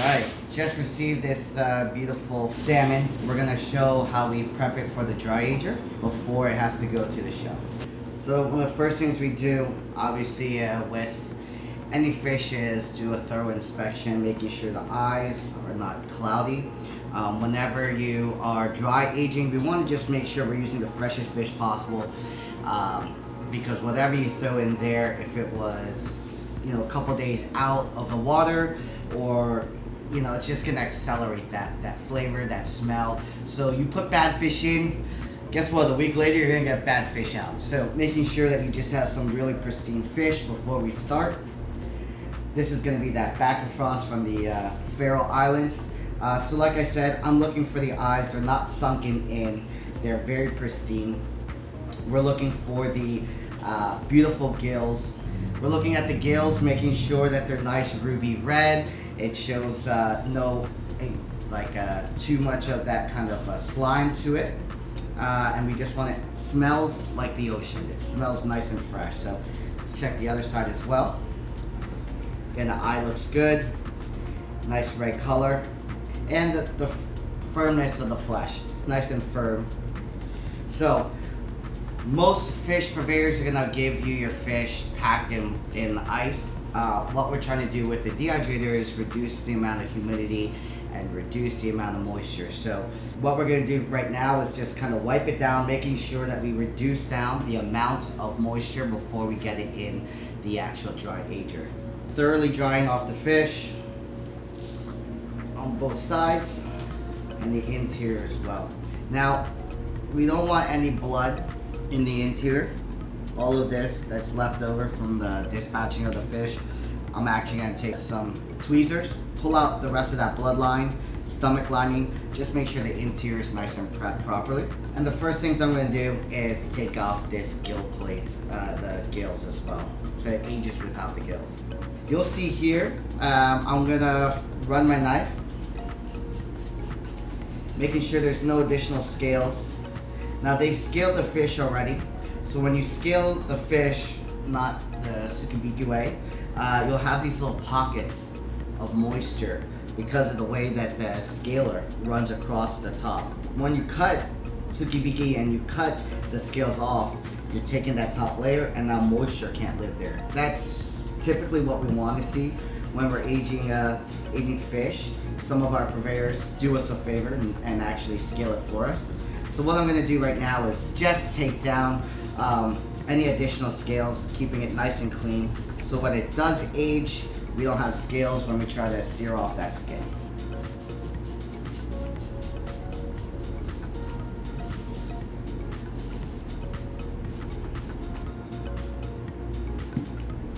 Alright, just received this beautiful salmon. We're gonna show how we prep it for the dry ager before it has to go to the shell. So one of the first things we do, obviously with any fish, is do a thorough inspection, making sure the eyes are not cloudy. Whenever you are dry aging, we want to just make sure we're using the freshest fish possible, because whatever you throw in there, if it was, you know, a couple days out of the water, or you know, it's just gonna accelerate that flavor, that smell. So you put bad fish in, guess what? A week later, you're gonna get bad fish out. So making sure that you just have some really pristine fish before we start. This is gonna be that back frost from the Faroe Islands. So like I said, I'm looking for the eyes. They're not sunken in. They're very pristine. We're looking for the beautiful gills. We're looking at the gills, making sure that they're nice ruby red. It shows no too much of that kind of slime to it. And we just want it, smells like the ocean. It smells nice and fresh. So let's check the other side as well. Again, the eye looks good. Nice red color. And the firmness of the flesh. It's nice and firm. So most fish purveyors are gonna give you your fish packed in ice. What we're trying to do with the dehydrator is reduce the amount of humidity and reduce the amount of moisture. So what we're gonna do right now is just kind of wipe it down, making sure that we reduce down the amount of moisture before we get it in the actual dry ager. Thoroughly drying off the fish on both sides and the interior as well. Now, we don't want any blood in the interior. All of this that's left over from the dispatching of the fish, I'm actually gonna take some tweezers, pull out the rest of that bloodline, stomach lining, just make sure the interior is nice and prepped properly. And the first things I'm gonna do is take off this gill plate, the gills as well, so it ages without the gills. You'll see here, I'm gonna run my knife, making sure there's no additional scales. Now they've scaled the fish already. So when you scale the fish, not the tsukibiki way, you'll have these little pockets of moisture because of the way that the scaler runs across the top. When you cut tsukibiki and you cut the scales off, you're taking that top layer and now moisture can't live there. That's typically what we want to see when we're aging fish. Some of our purveyors do us a favor and actually scale it for us. So what I'm going to do right now is just take down any additional scales, keeping it nice and clean, so when it does age, we don't have scales when we try to sear off that skin.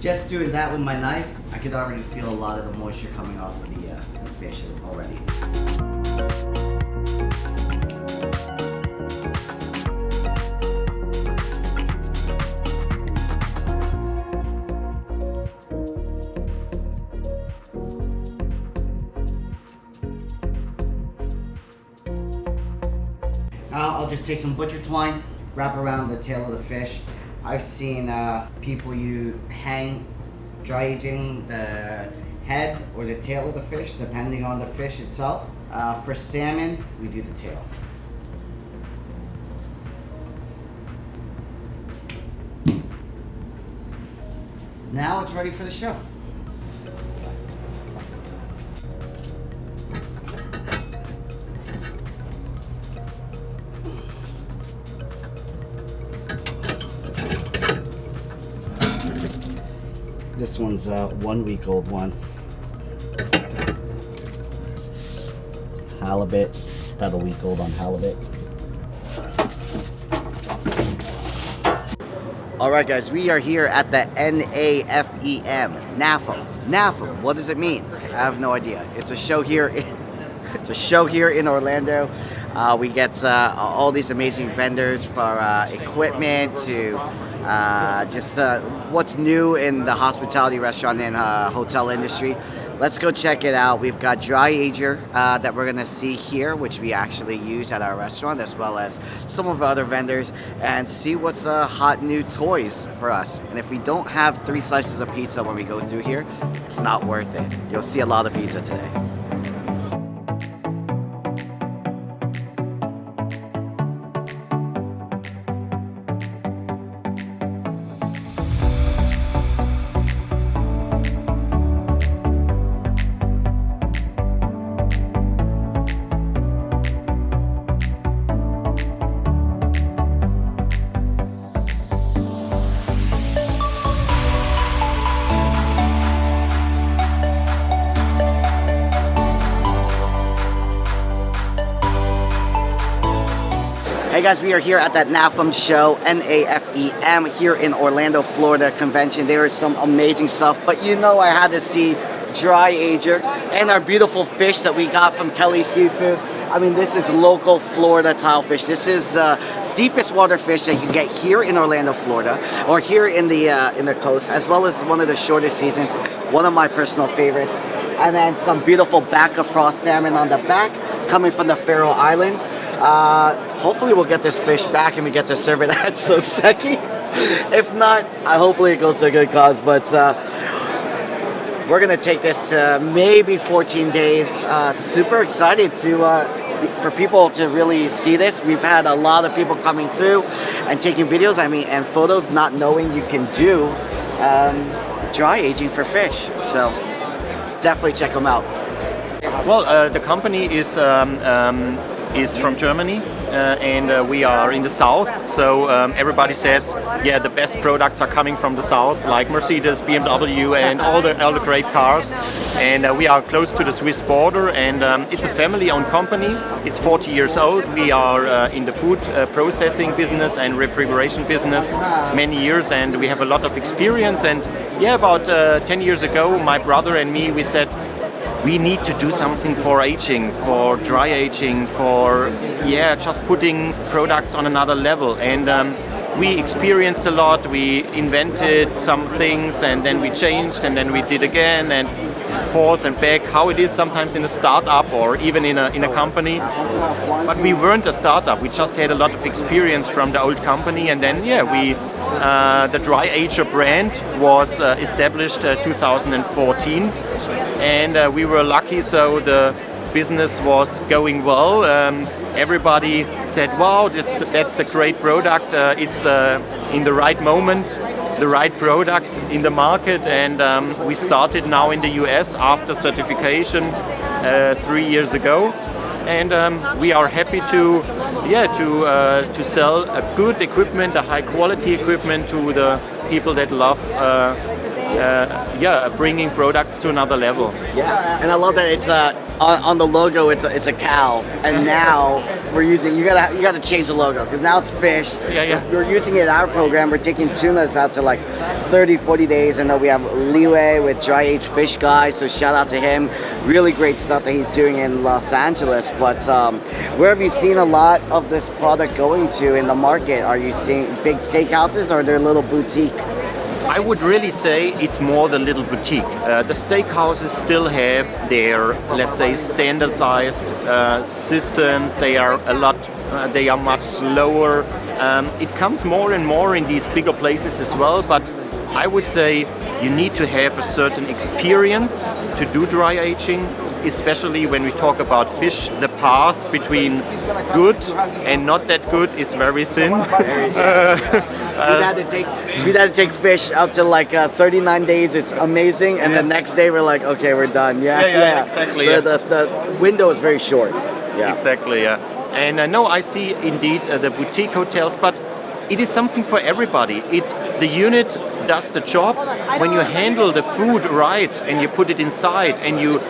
Just doing that with my knife, I could already feel a lot of the moisture coming off of the fish already. I'll just take some butcher twine, wrap around the tail of the fish. I've seen people hang dry aging the head or the tail of the fish, depending on the fish itself. For salmon, we do the tail. Now it's ready for the show. This one's a 1 week old one. Halibut, about a week old on halibut. All right, guys, we are here at the NAFEM, NAFEM. What does it mean? I have no idea. It's a show here. It's a show here in Orlando. We get all these amazing vendors for equipment to just what's new in the hospitality, restaurant, and hotel industry. Let's go check it out. We've got dry ager that we're gonna see here, which we actually use at our restaurant, as well as some of our other vendors, and see what's hot new toys for us. And if we don't have 3 slices of pizza when we go through here, it's not worth it. You'll see a lot of pizza today. Hey guys, we are here at that NAFEM show, NAFEM, here in Orlando, Florida convention. There is some amazing stuff, but you know I had to see dry ager and our beautiful fish that we got from Kelly Seafood. I mean, this is local Florida tilefish. This is the deepest water fish that you can get here in Orlando, Florida, or here in the coast, as well as one of the shortest seasons, one of my personal favorites. And then some beautiful back of frost salmon on the back, coming from the Faroe Islands. Hopefully we'll get this fish back and we get to serve it at Soseki. If not, hopefully it goes to a good cause. But we're gonna take this maybe 14 days. Super excited for people to really see this. We've had a lot of people coming through and taking videos, and photos, not knowing you can do dry aging for fish. So definitely check them out. Well, the company is from Germany, and we are in the south. So everybody says, yeah, the best products are coming from the south, like Mercedes, BMW, and all the great cars. And we are close to the Swiss border, and it's a family-owned company. It's 40 years old. We are in the food processing business and refrigeration business many years, and we have a lot of experience. And yeah, about 10 years ago, my brother and me, we said, we need to do something for aging, for dry aging, for just putting products on another level. And we experienced a lot. We invented some things, and then we changed, and then we did again, and forth and back. How it is sometimes in a startup or even in a company. But we weren't a startup. We just had a lot of experience from the old company, and then the Dry Ager brand was established 2014. And we were lucky, so the business was going well. Everybody said, wow, that's the great product. It's in the right moment, the right product in the market. And we started now in the US after certification 3 years ago. And we are happy to sell a good equipment, a high quality equipment to the people that love bringing products to another level. Yeah, and I love that it's on the logo. It's a cow, and now we're using. You gotta change the logo because now it's fish. Yeah. We're using it in our program. We're taking tunas out to like 30, 40 days, and then we have Leeway with Dry Aged Fish Guy. So shout out to him. Really great stuff that he's doing in Los Angeles. But where have you seen a lot of this product going to in the market? Are you seeing big steakhouses or they're little boutique? I would really say it's more the little boutique. The steakhouses still have their, let's say, standard-sized systems. They are they are much lower. It comes more and more in these bigger places as well. But I would say you need to have a certain experience to do dry aging, especially when we talk about fish. The path between good and not that good is very thin. We'd had to take fish up to like 39 days. It's amazing, and the next day we're like, okay, we're done. Yeah. Exactly. The window is very short. Yeah, exactly. Yeah, and no, I see indeed the boutique hotels, but it is something for everybody. The unit does the job. When you handle the food right and you put it inside and you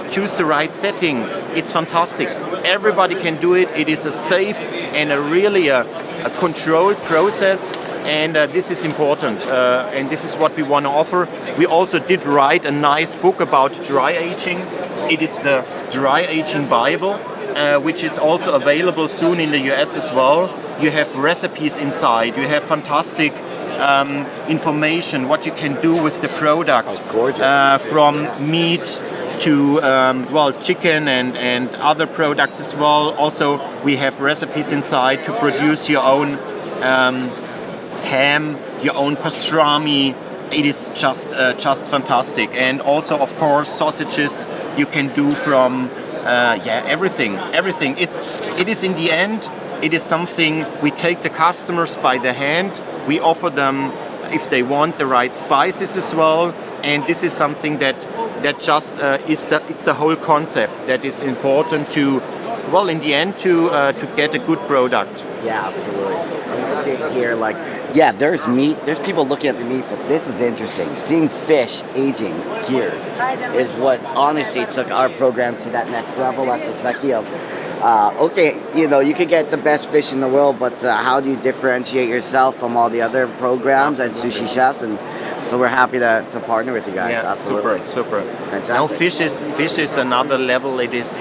choose the right setting, it's fantastic. Everybody can do it. It is a safe and a controlled process. And this is important, and this is what we want to offer. We also did write a nice book about dry aging. It is the Dry Aging Bible, which is also available soon in the US as well. You have recipes inside. You have fantastic information, what you can do with the product. Oh, gorgeous. From meat to chicken and other products as well. Also, we have recipes inside to produce your own ham, your own pastrami. It is just fantastic. And also, of course, sausages you can do from everything. It is in the end, it is something we take the customers by the hand. We offer them, if they want, the right spices as well. And this is something that just it's the whole concept that is important to, in the end, to get a good product. Yeah, absolutely. I'm sitting here like, yeah, there's meat. There's people looking at the meat, but this is interesting. Seeing fish aging here is what honestly took our program to that next level at Soseki of Okay, you could get the best fish in the world, but how do you differentiate yourself from all the other programs and sushi chefs? And so we're happy to partner with you guys. Yeah, Absolutely. super. Fantastic. Now fish is another level. It's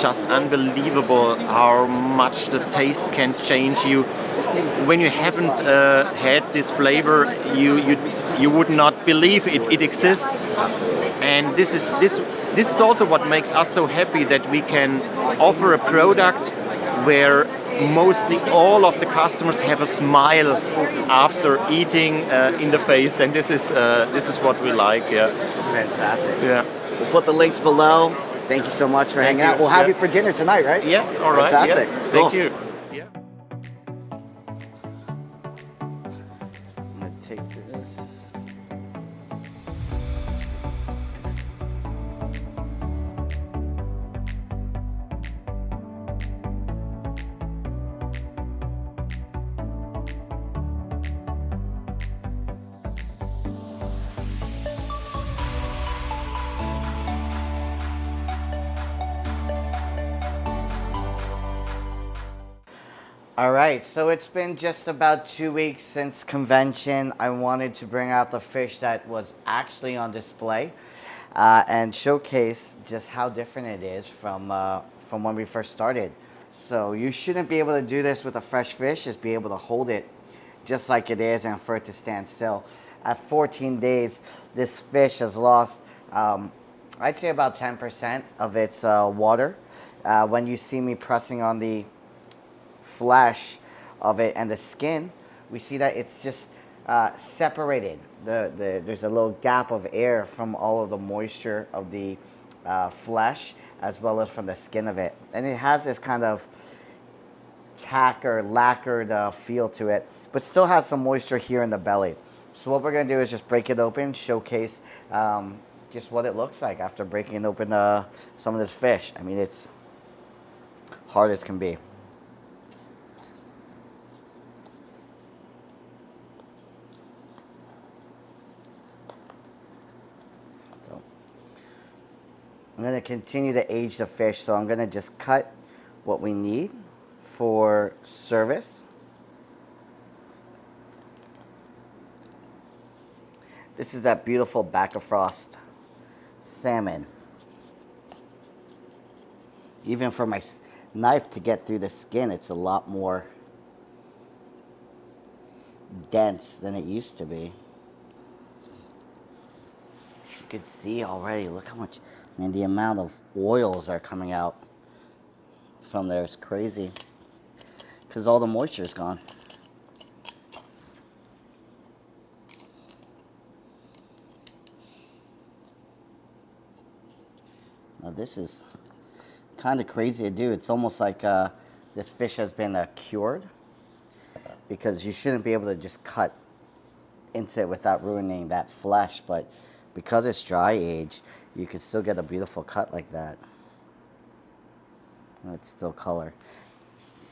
just unbelievable how much the taste can change you. When you haven't had this flavor, you would not believe it exists. And this is also what makes us so happy, that we can offer a product where mostly all of the customers have a smile after eating in the face, and this is what we like. Yeah. Fantastic. Yeah. We'll put the links below. Thank you so much for hanging out. We'll have you for dinner tonight, right? Yeah. All right. Fantastic. Yeah. Cool. Thank you. Yeah. I'm gonna take this. All right, so it's been just about 2 weeks since convention. I wanted to bring out the fish that was actually on display and showcase just how different it is from when we first started. So you shouldn't be able to do this with a fresh fish, just be able to hold it just like it is and for it to stand still. At 14 days, this fish has lost, I'd say about 10% of its water. When you see me pressing on the flesh of it and the skin, we see that it's just separated. There's a little gap of air from all of the moisture of the flesh, as well as from the skin of it. And it has this kind of tack or lacquered feel to it, but still has some moisture here in the belly. So what we're gonna do is just break it open, showcase just what it looks like after breaking open some of this fish. I mean, it's hard as can be. I'm going to continue to age the fish, so I'm going to just cut what we need for service. This is that beautiful back of frost salmon. Even for my knife to get through the skin, it's a lot more dense than it used to be. You can see already, look how much. I mean, the amount of oils are coming out from there is crazy because all the moisture is gone. Now this is kind of crazy to do. It's almost like this fish has been cured, because you shouldn't be able to just cut into it without ruining that flesh, but because it's dry aged, you can still get a beautiful cut like that. And it's still color.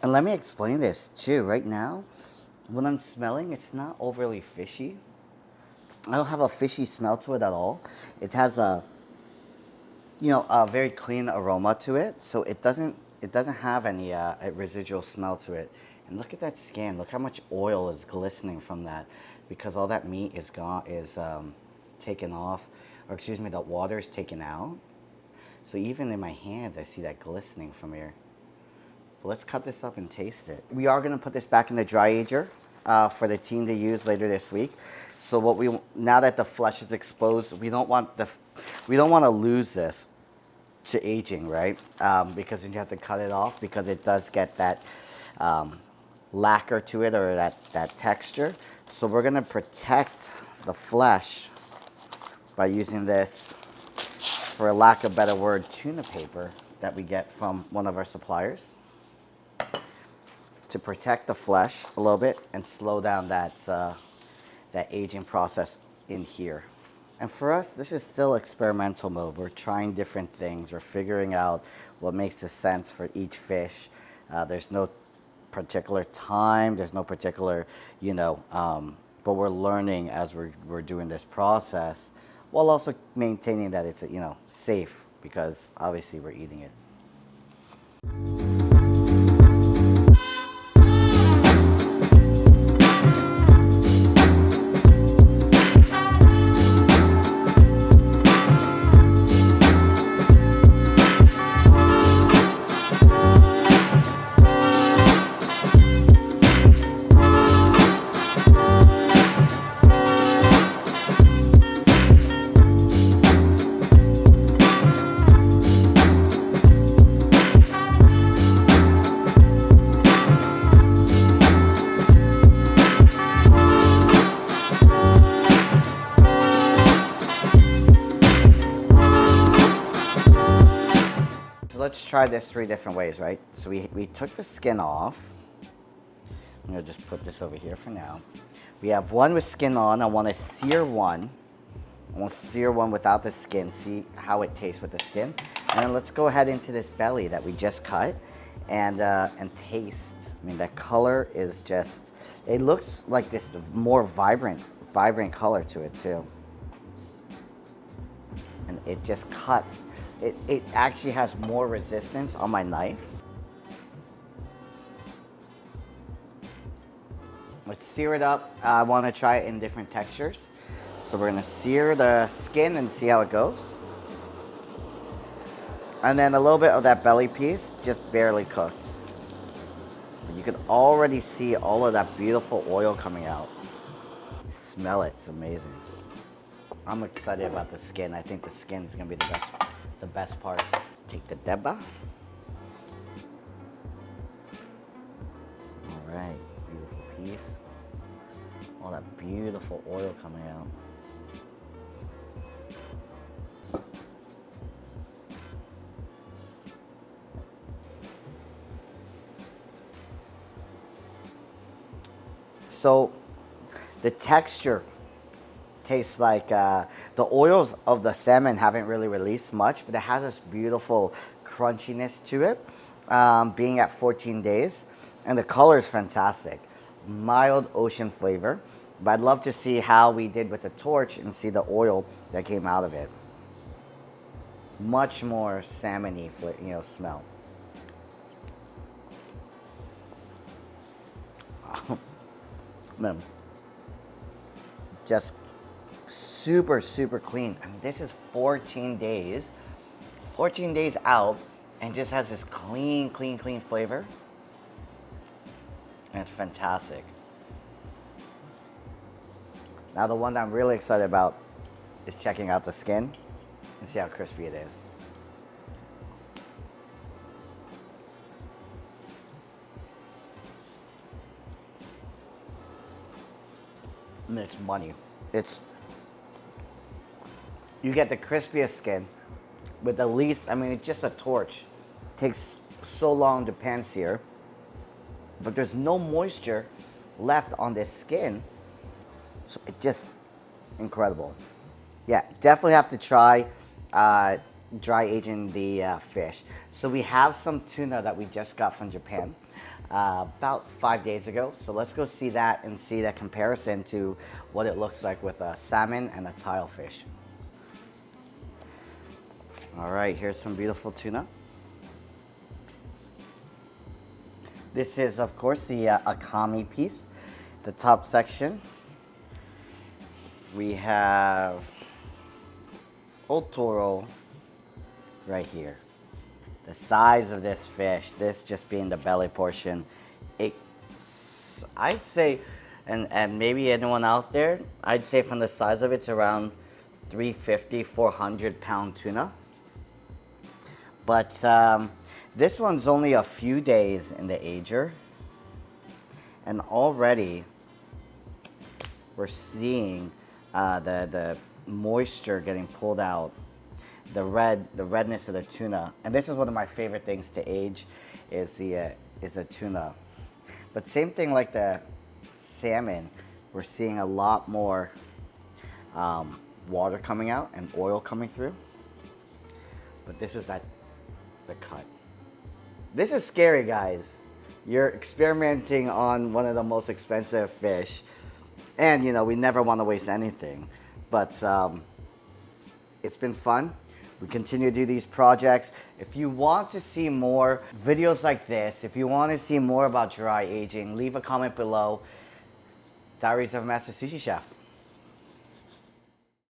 And let me explain this too. Right now, when I'm smelling, it's not overly fishy. I don't have a fishy smell to it at all. It has a very clean aroma to it, so it doesn't have any residual smell to it. And look at that skin. Look how much oil is glistening from that, because all that meat is taken off, or excuse me, the water is taken out. So even in my hands, I see that glistening from here. But let's cut this up and taste it. We are going to put this back in the dry ager for the team to use later this week. So now that the flesh is exposed, we don't want to lose this to aging, right? Because then you have to cut it off, because it does get that lacquer to it, or that texture. So we're going to protect the flesh by using this, for lack of a better word, tuna paper that we get from one of our suppliers, to protect the flesh a little bit and slow down that aging process in here. And for us, this is still experimental mode. We're trying different things. We're figuring out what makes sense for each fish. There's no particular time. There's no particular, but we're learning as we're doing this process, while also maintaining that it's safe because obviously we're eating it. Let's try this 3 different ways, right? So we took the skin off. I'm gonna just put this over here for now. We have one with skin on. I wanna sear one. I wanna sear one without the skin, see how it tastes with the skin. And then let's go ahead into this belly that we just cut and taste. I mean, that color is just, it looks like this more vibrant color to it too. And it just cuts. It actually has more resistance on my knife. Let's sear it up. I want to try it in different textures. So we're gonna sear the skin and see how it goes. And then a little bit of that belly piece, just barely cooked. You can already see all of that beautiful oil coming out. Smell it, it's amazing. I'm excited about the skin. I think the skin is gonna be the best part. Let's take the deba. All right, beautiful piece. All that beautiful oil coming out. So the texture tastes like the oils of the salmon haven't really released much, but it has this beautiful crunchiness to it, being at 14 days. And the color is fantastic. Mild ocean flavor. But I'd love to see how we did with the torch and see the oil that came out of it. Much more salmon-y, smell. Man, just super clean. I mean, this is 14 days out, and just has this clean flavor, and it's fantastic. Now the one that I'm really excited about is checking out the skin and see how crispy it is. I mean, it's money. You get the crispiest skin with the least, I mean, it's just a torch. It takes so long to pan sear, but there's no moisture left on this skin. So it's just incredible. Yeah, definitely have to try dry aging the fish. So we have some tuna that we just got from Japan about 5 days ago. So let's go see that and see that comparison to what it looks like with a salmon and a tile fish. All right, here's some beautiful tuna. This is, of course, the akami piece, the top section. We have otoro right here. The size of this fish, this just being the belly portion, I'd say, and maybe anyone else there, I'd say from the size of it's around 350, 400 pound tuna. But this one's only a few days in the ager, and already we're seeing the moisture getting pulled out, the redness of the tuna. And this is one of my favorite things to age, is the tuna. But same thing like the salmon, we're seeing a lot more water coming out and oil coming through. But this is the cut. This is scary, guys. You're experimenting on one of the most expensive fish. And we never want to waste anything. But it's been fun. We continue to do these projects. If you want to see more videos like this, if you want to see more about dry aging, leave a comment below. Diaries of a Master Sushi Chef.